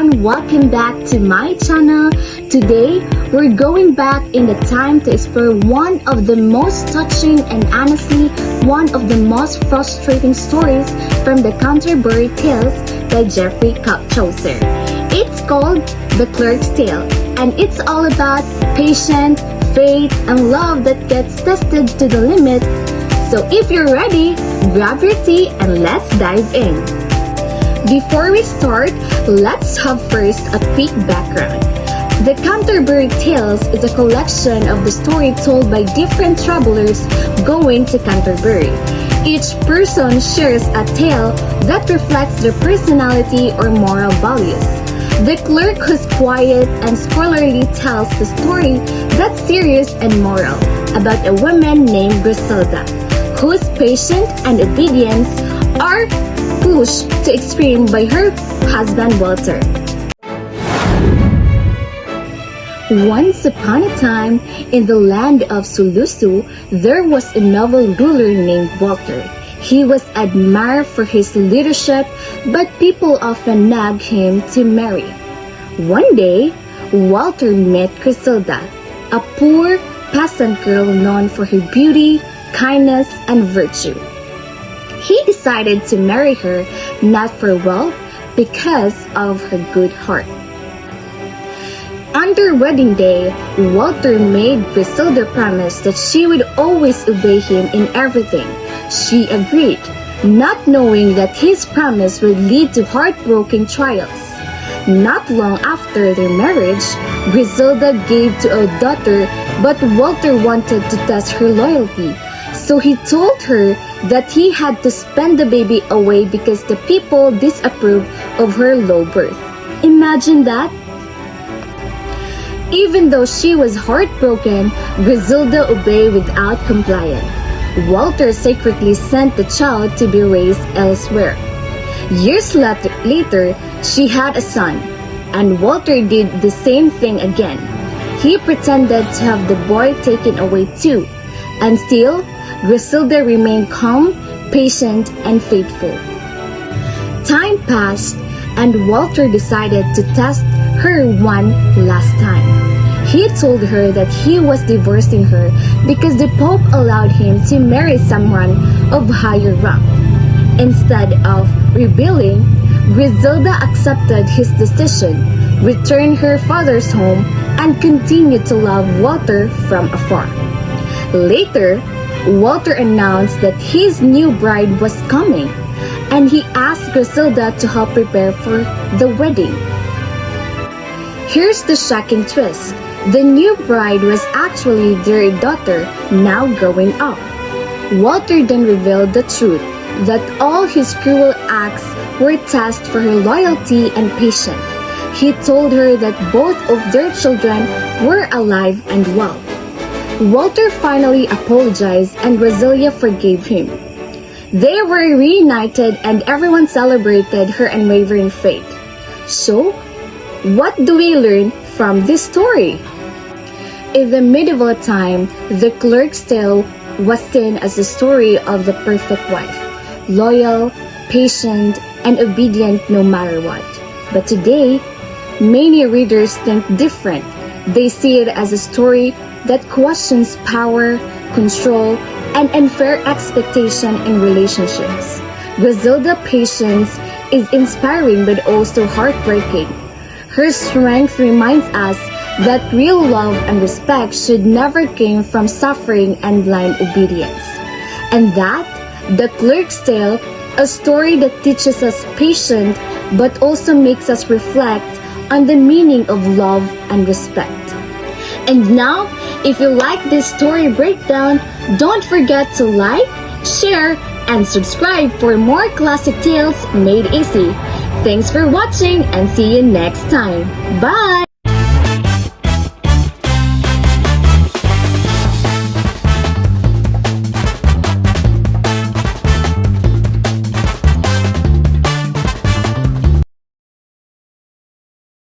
everyone, welcome back to my channel. Today, we're going back in the time to explore one of the most touching and honestly one of the most frustrating stories from the Canterbury Tales by Geoffrey Chaucer. It's called The Clerk's Tale, and it's all about patience, faith, and love that gets tested to the limit. So if you're ready, grab your tea and let's dive in. Before we start, let's have first a quick background. The Canterbury Tales is a collection of the story told by different travelers going to Canterbury. Each person shares a tale that reflects their personality or moral values. The clerk, who's quiet and scholarly, tells the story that's serious and moral about a woman named Griselda, whose patience and obedience are pushed to extreme by her husband Walter. Once upon a time, in the land of Sulusu, there was a noble ruler named Walter. He was admired for his leadership, but people often nagged him to marry. One day, Walter met Griselda, a poor peasant girl known for her beauty, kindness, and virtue. He decided to marry her not for wealth, because of her good heart. On their wedding day, Walter made Griselda promise that she would always obey him in everything. She agreed, not knowing that his promise would lead to heartbreaking trials. Not long after their marriage, Griselda gave to a daughter, but Walter wanted to test her loyalty. So he told her that he had to spend the baby away because the people disapproved of her low birth. Imagine that! Even though she was heartbroken, Griselda obeyed without complying. Walter secretly sent the child to be raised elsewhere. Years later, she had a son, and Walter did the same thing again. He pretended to have the boy taken away too, and still, Griselda remained calm, patient, and faithful. Time passed, and Walter decided to test her one last time. He told her that he was divorcing her because the Pope allowed him to marry someone of higher rank. Instead of rebelling, Griselda accepted his decision, returned her father's home, and continued to love Walter from afar. Later, Walter announced that his new bride was coming, and he asked Griselda to help prepare for the wedding. Here's the shocking twist. The new bride was actually their daughter, now growing up. Walter then revealed the truth, that all his cruel acts were tests for her loyalty and patience. He told her that both of their children were alive and well. Walter finally apologized and Griselda forgave him. They were reunited and everyone celebrated her unwavering faith. So, what do we learn from this story? In the medieval time, the Clerk's Tale was seen as the story of the perfect wife, loyal, patient, and obedient no matter what. But today, many readers think different. They see it as a story that questions power, control, and unfair expectation in relationships. Griselda's patience is inspiring but also heartbreaking. Her strength reminds us that real love and respect should never come from suffering and blind obedience. And that, The Clerk's Tale, a story that teaches us patience but also makes us reflect on the meaning of love and respect. And now, if you like this story breakdown, don't forget to like, share, and subscribe for more classic tales made easy. Thanks for watching and see you next time. Bye!